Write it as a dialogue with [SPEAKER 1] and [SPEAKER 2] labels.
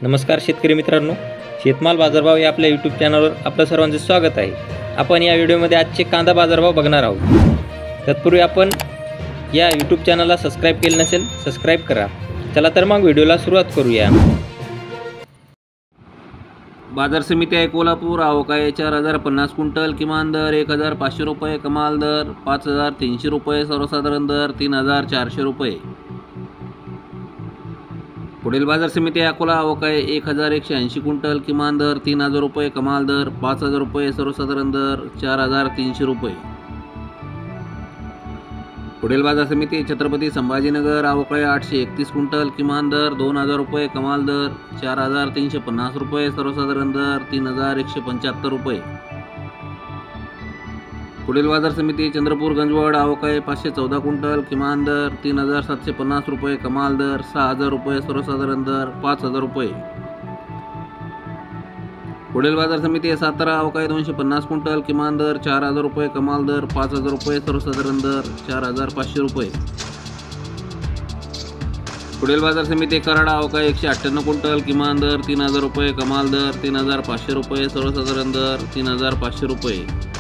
[SPEAKER 1] नमस्कार शेतकरी मित्रांनो, शेतमाल बाजारभाव या आपल्या यूट्यूब चॅनलवर आपलं सर्वांचे स्वागत आहे। आपण या व्हिडिओमध्ये आजचे कांदा बाजारभाव बघणार आहोत। तत्पूर्वी आपण या यूट्यूब चॅनलला सबस्क्राइब केले नसेल सबस्क्राइब करा। चला तर मग व्हिडिओला सुरुवात करूया। बाजार समिती आहे कोल्हापूर। आवक आहे 4050 क्विंटल, किमान दर 1500 रुपये, कमाल दर 5300 रुपये, सर्वसाधारण दर 3400 रुपये। पुढील बाजार समिती अकोला। आवक आहे 1180 क्विंटल, किमान दर 3000 रुपये, कमाल दर 5000 रुपये, सर्वसाधारण दर 4300 रुपये। पुढील बाजार समिती छत्रपती संभाजीनगर। आवक आहे 831 क्विंटल, किमान दर 2000 रुपये, कमाल दर 4350 रुपये, सर्वसाधारण दर 3175 रुपये। पुढील बाजार समिती चंद्रपूर गंजवड। आवक आहे 514 क्विंटल, किमान दर 3750 रुपये, कमाल दर 6000 रुपये, सर्वसाधारण दर 5000 रुपये। पुढील बाजार समिती सातारा। आवक आहे 250 क्विंटल, किमान दर 4000 रुपये, कमाल दर 5000 रुपये, सर्वसाधारण दर 4500 रुपये। पुढील बाजार समिती कराड। आवक आहे 198 क्विंटल, किमान दर 3000 रुपये, कमाल दर 3500 रुपये, सर्वसाधारण दर 3500 रुपये।